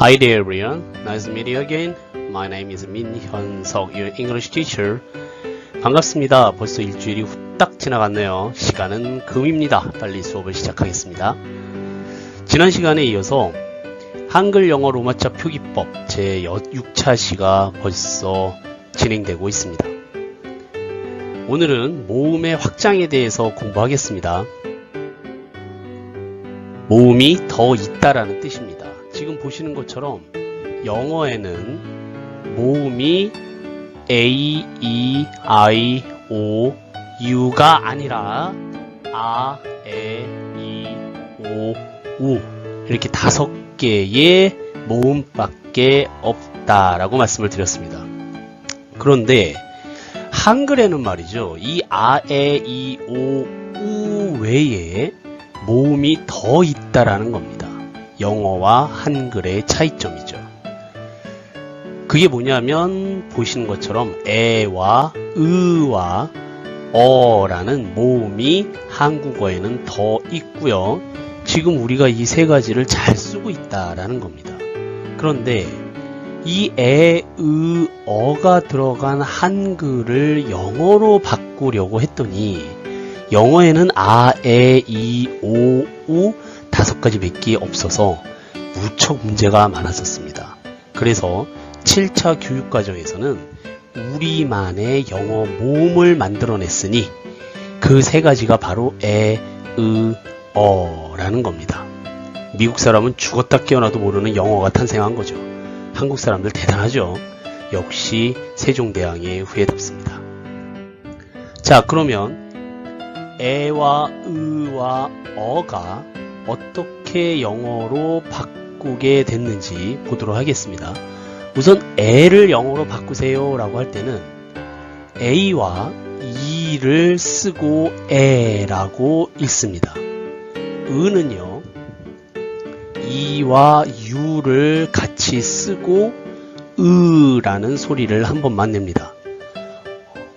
Hi there everyone, nice to meet you again. My name is 민현석, your English teacher. 반갑습니다. 벌써 일주일이 후딱 지나갔네요. 시간은 금입니다. 빨리 수업을 시작하겠습니다. 지난 시간에 이어서 한글 영어 로마자 표기법 제 6차 시가 벌써 진행되고 있습니다. 오늘은 모음의 확장에 대해서 공부하겠습니다. 모음이 더 있다라는 뜻입니다. 지금 보시는 것처럼 영어에는 모음이 A, E, I, O, U가 아니라 A, E, O, U 이렇게 5개의 모음밖에 없다라고 말씀을 드렸습니다. 그런데 한글에는 말이죠. 이 A, E, O, U 외에 모음이 더 있다라는 겁니다. 영어와 한글의 차이점이죠. 그게 뭐냐면 보시는 것처럼 에와 으와 어라는 모음이 한국어에는 더 있고요. 지금 우리가 이 세 가지를 잘 쓰고 있다라는 겁니다. 그런데 이 에, 으, 어가 들어간 한글을 영어로 바꾸려고 했더니 영어에는 아, 에, 이, 오, 우 5가지밖에 없어서 무척 문제가 많았었습니다. 그래서 7차 교육과정에서는 우리만의 영어 모음을 만들어냈으니 그 3가지가 바로 에, 으, 어라는 겁니다. 미국 사람은 죽었다 깨어나도 모르는 영어가 탄생한 거죠. 한국 사람들 대단하죠. 역시 세종대왕의 후예답습니다. 자, 그러면 에와 으와 어가 어떻게 영어로 바꾸게 됐는지 보도록 하겠습니다. 우선 에를 영어로 바꾸세요 라고 할 때는 A와 E를 쓰고 에라고 읽습니다. 으는요 E와 U를 같이 쓰고 으라는 소리를 한 번만 냅니다.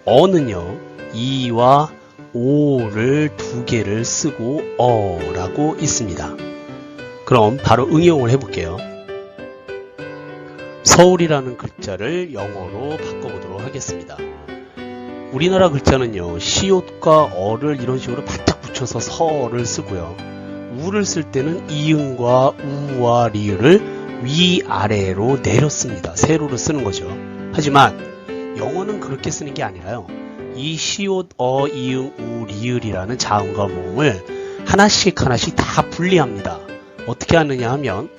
어는요 E와 O를 2개를 쓰고 어라고 있습니다. 그럼 바로 응용을 해볼게요. 서울이라는 글자를 영어로 바꿔보도록 하겠습니다. 우리나라 글자는요 시옷과 어를 이런 식으로 바짝 붙여서 서를 쓰고요. 우를 쓸 때는 이응과 우와 리을을 위아래로 내렸습니다. 세로로 쓰는 거죠. 하지만 영어는 그렇게 쓰는 게 아니라요. 이 시옷, 어, 이응, 우, 리을이라는 자음과 모음을 하나씩 다 분리합니다. 어떻게 하느냐 하면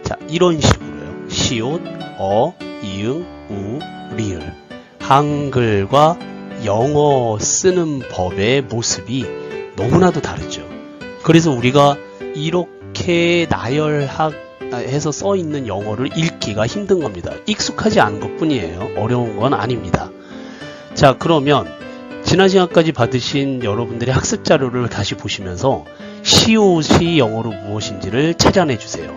자 이런 식으로요. 시옷, 어, 이응, 우, 리을. 한글과 영어 쓰는 법의 모습이 너무나도 다르죠. 그래서 우리가 이렇게 나열해서 써있는 영어를 읽기가 힘든 겁니다. 익숙하지 않은 것 뿐이에요. 어려운 건 아닙니다. 자, 그러면 지난 시간까지 받으신 여러분들의 학습 자료를 다시 보시면서 시옷이 영어로 무엇인지를 찾아내 주세요.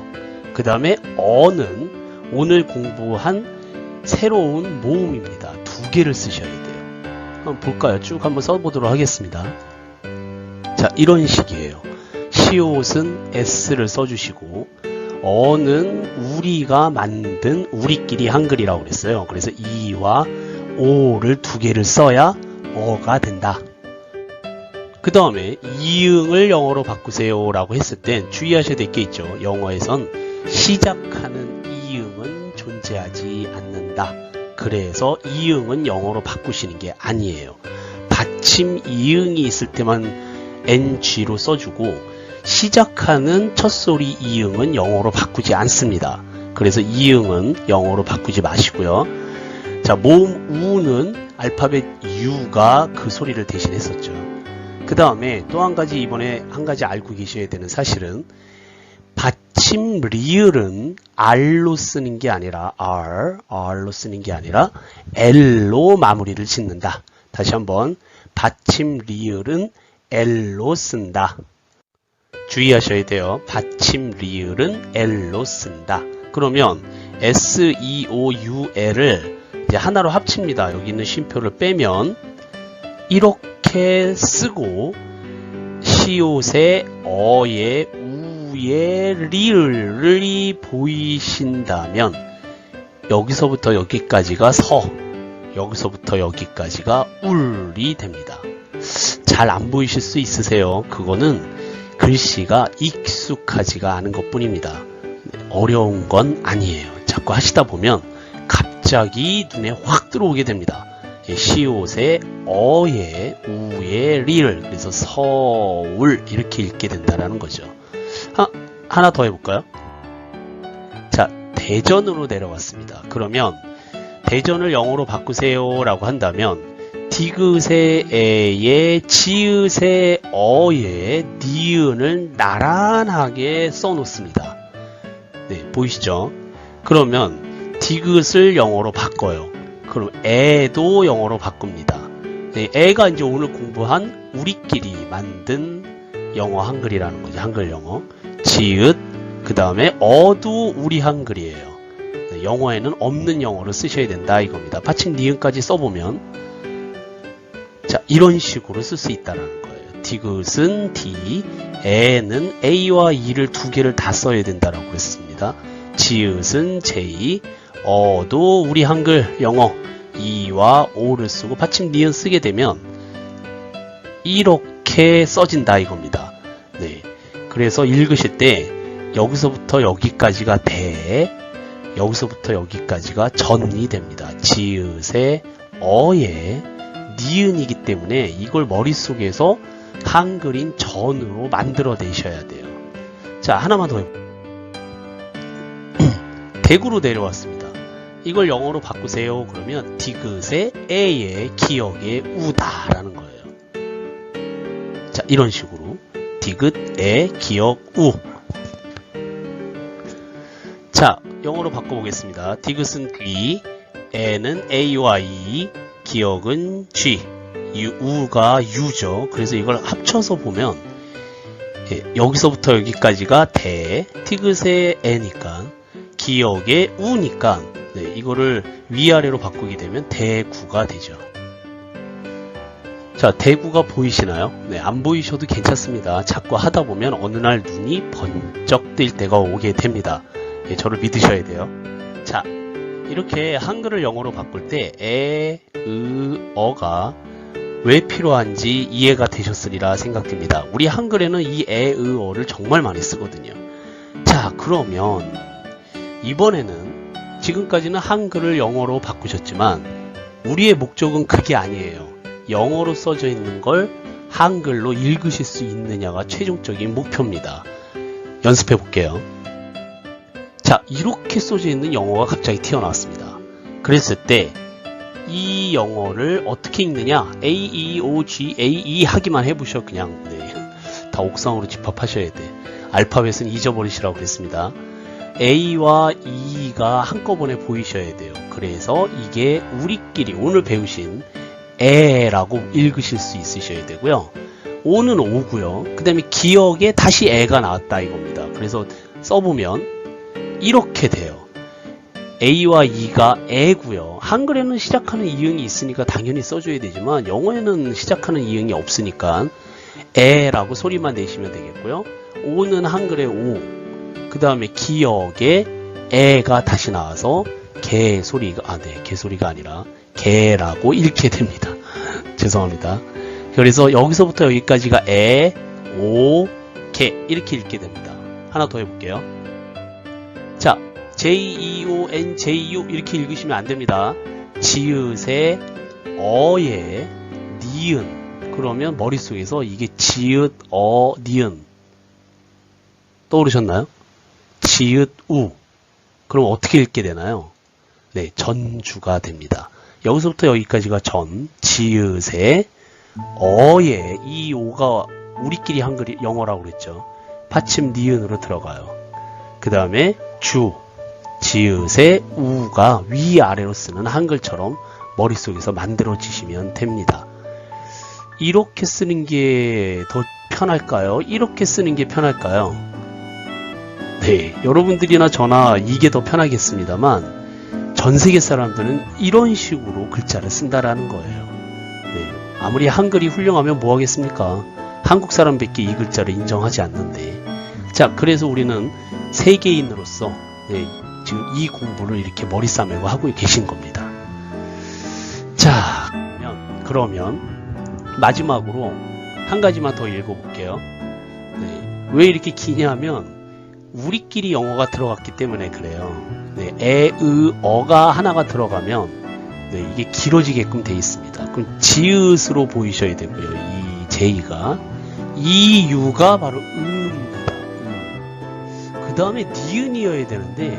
그 다음에 어는 오늘 공부한 새로운 모음입니다. 2개를 쓰셔야 돼요. 한번 볼까요? 쭉 한번 써보도록 하겠습니다. 자, 이런 식이에요. 시옷은 S를 써주시고 어는 우리가 만든 우리끼리 한글이라고 그랬어요. 그래서 E와 O를 2개를 써야 어가 된다. 그 다음에 이응을 영어로 바꾸세요 라고 했을 땐 주의하셔야 될 게 있죠. 영어에선 시작하는 이응은 존재하지 않는다. 그래서 이응은 영어로 바꾸시는 게 아니에요. 받침 이응이 있을 때만 NG로 써주고 시작하는 첫소리 이응은 영어로 바꾸지 않습니다. 그래서 이응은 영어로 바꾸지 마시고요. 자, 모음 우는 알파벳 U가 그 소리를 대신했었죠. 그 다음에 또 한 가지 이번에 한 가지 알고 계셔야 되는 사실은 받침 리을은 R로 쓰는 게 아니라 R로 쓰는 게 아니라 L로 마무리를 짓는다. 다시 한번 받침 리을은 L로 쓴다. 주의하셔야 돼요. 받침 리을은 L로 쓴다. 그러면 S, E, O, U, L을 이제 하나로 합칩니다. 여기 있는 쉼표를 빼면 이렇게 쓰고 시옷의 어의 우에 리을이 보이신다면 여기서부터 여기까지가 서, 여기서부터 여기까지가 울이 됩니다. 잘 안 보이실 수 있으세요? 그거는 글씨가 익숙하지가 않은 것 뿐입니다. 어려운 건 아니에요. 자꾸 하시다 보면 갑자기 눈에 확 들어오게 됩니다. 시옷에 어에 우에 리을, 그래서 서울 이렇게 읽게 된다는 거죠. 하나 더 해볼까요? 자, 대전으로 내려왔습니다. 그러면 대전을 영어로 바꾸세요 라고 한다면 디귿의 에에 지읒의 어에 니은을 나란하게 써놓습니다. 네, 보이시죠? 그러면 디귿을 영어로 바꿔요. 그럼 에도 영어로 바꿉니다. 네, 에가 이제 오늘 공부한 우리끼리 만든 영어 한글이라는 거죠. 한글 영어. 지읒, 그 다음에 어도 우리 한글이에요. 네, 영어에는 없는 영어를 쓰셔야 된다 이겁니다. 받침 니은까지 써보면 자, 이런 식으로 쓸 수 있다는 거예요. 디귿은 D, 에는 A와 E를 두 개를 다 써야 된다라고 했습니다. 지읒은 J, 어도 우리 한글 영어 E와 O를 쓰고 받침 니은 쓰게 되면 이렇게 써진다 이겁니다. 네, 그래서 읽으실 때 여기서부터 여기까지가 대, 여기서부터 여기까지가 전이 됩니다. 지읒의 어에 니은이기 때문에 이걸 머릿속에서 한글인 전으로 만들어내셔야 돼요. 자, 하나만 더 해볼게요. 대구로 내려왔습니다. 이걸 영어로 바꾸세요. 그러면 디귿의 에에 기역의 우다라는 거예요. 자, 이런 식으로 디귿, 에, 기역, 우. 자, 영어로 바꿔보겠습니다. 디귿은 D, 에는 A와 E, 기역은 G, 우가 U죠. 그래서 이걸 합쳐서 보면 여기서부터 여기까지가 대, 디귿의 에니까 기역의 우니까 네, 이거를 위아래로 바꾸게 되면 대구가 되죠. 자, 대구가 보이시나요? 네, 안 보이셔도 괜찮습니다. 자꾸 하다 보면 어느 날 눈이 번쩍 뜰 때가 오게 됩니다. 네, 저를 믿으셔야 돼요. 자, 이렇게 한글을 영어로 바꿀 때 에, 어가 왜 필요한지 이해가 되셨으리라 생각됩니다. 우리 한글에는 이 에, 어를 정말 많이 쓰거든요. 자, 그러면 이번에는 지금까지는 한글을 영어로 바꾸셨지만 우리의 목적은 그게 아니에요. 영어로 써져 있는 걸 한글로 읽으실 수 있느냐가 최종적인 목표입니다. 연습해 볼게요. 자, 이렇게 써져 있는 영어가 갑자기 튀어나왔습니다. 그랬을 때 이 영어를 어떻게 읽느냐? A, E, O, G, A, E 하기만 해보셔. 그냥 네. 다 옥상으로 집합하셔야 돼. 알파벳은 잊어버리시라고 그랬습니다. A와 E가 한꺼번에 보이셔야 돼요. 그래서 이게 우리끼리 오늘 배우신 에라고 읽으실 수 있으셔야 되고요. O는 O고요. 그 다음에 기역에 다시 에가 나왔다 이겁니다. 그래서 써보면 이렇게 돼요. A와 E가 에고요. 한글에는 시작하는 이응이 있으니까 당연히 써줘야 되지만 영어에는 시작하는 이응이 없으니까 에라고 소리만 내시면 되겠고요. O는 한글의 O, 그 다음에 기역에 에가 다시 나와서 개소리가, 개소리가 아니라 개라고 읽게 됩니다. 죄송합니다. 그래서 여기서부터 여기까지가 에, 오, 개 이렇게 읽게 됩니다. 하나 더 해볼게요. 자, J-E-O-N, J-U 이렇게 읽으시면 안 됩니다. 지읒의 어에 니은. 그러면 머릿속에서 이게 지읒, 어, 니은. 떠오르셨나요? 지읒, 우. 그럼 어떻게 읽게 되나요? 네, 전주가 됩니다. 여기서부터 여기까지가 전, 지읒의 어에 이 오가 우리끼리 한글 영어라고 그랬죠. 받침 니은으로 들어가요. 그 다음에 주, 지읒의 우가 위아래로 쓰는 한글처럼 머릿속에서 만들어지시면 됩니다. 이렇게 쓰는 게 더 편할까요? 이렇게 쓰는 게 편할까요? 네, 여러분들이나 저나 이게 더 편하겠습니다만 전 세계 사람들은 이런 식으로 글자를 쓴다라는 거예요. 네, 아무리 한글이 훌륭하면 뭐 하겠습니까? 한국 사람밖에 이 글자를 인정하지 않는데 자, 그래서 우리는 세계인으로서 지금 이 공부를 이렇게 머리 싸매고 하고 계신 겁니다. 자, 그러면 마지막으로 한 가지만 더 읽어볼게요. 왜 이렇게 기냐면 우리끼리 영어가 들어갔기 때문에 그래요. 에, 으, 어가 하나가 들어가면 이게 길어지게끔 되어 있습니다. 그럼 지읒으로 보이셔야 되고요. 이 제이가, 이 유가 바로 음입니다. 그 다음에 니은이어야 되는데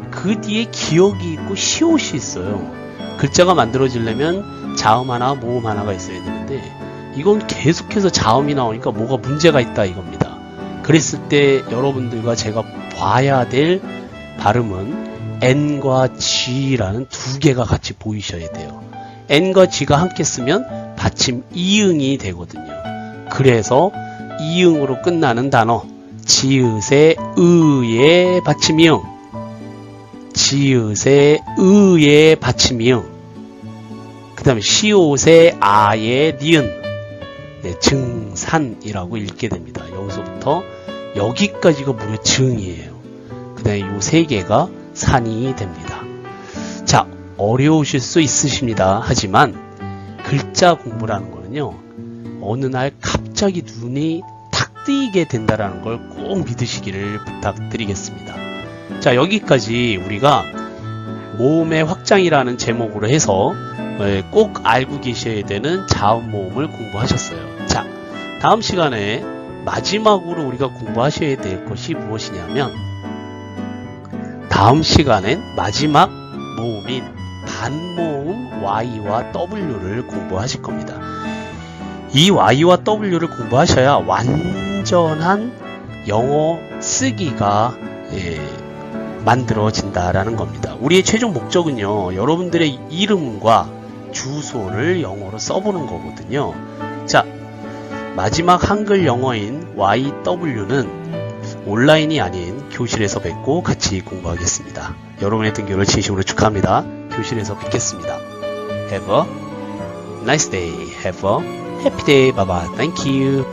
그 뒤에 기억이 있고 시옷이 있어요. 글자가 만들어지려면 자음 하나, 모음 하나가 있어야 되는데 이건 계속해서 자음이 나오니까 뭐가 문제가 있다 이겁니다. 그랬을 때 여러분들과 제가 봐야 될 발음은 N과 G라는 두 개가 같이 보이셔야 돼요. N과 G가 함께 쓰면 받침 이응이 되거든요. 그래서 이응으로 끝나는 단어 지읒의 의의 받침 이응, 지읒의 의의 받침 이응, 그 다음에 시옷의 아의 니은, 증산이라고 읽게 됩니다. 여기서부터 여기까지가 무려 증이에요. 그 다음에 요 세 개가 산이 됩니다. 자, 어려우실 수 있으십니다. 하지만 글자 공부라는 거는요, 어느 날 갑자기 눈이 탁 뜨이게 된다는 걸 꼭 믿으시기를 부탁드리겠습니다. 자, 여기까지 우리가 모음의 확장이라는 제목으로 해서 꼭 알고 계셔야 되는 자음 모음을 공부하셨어요. 자, 다음 시간에 마지막으로 우리가 공부하셔야 될 것이 무엇이냐면, 다음 시간엔 마지막 모음인 반모음 Y와 W를 공부하실 겁니다. 이 Y와 W를 공부하셔야 완전한 영어 쓰기가 만들어진다라는 겁니다. 우리의 최종 목적은요, 여러분들의 이름과 주소를 영어로 써보는 거거든요. 자, 마지막 한글 영어인 YW는 온라인이 아닌 교실에서 뵙고 같이 공부하겠습니다. 여러분의 등교를 진심으로 축하합니다. 교실에서 뵙겠습니다. Have a nice day. Have a happy day. Bye bye. Thank you.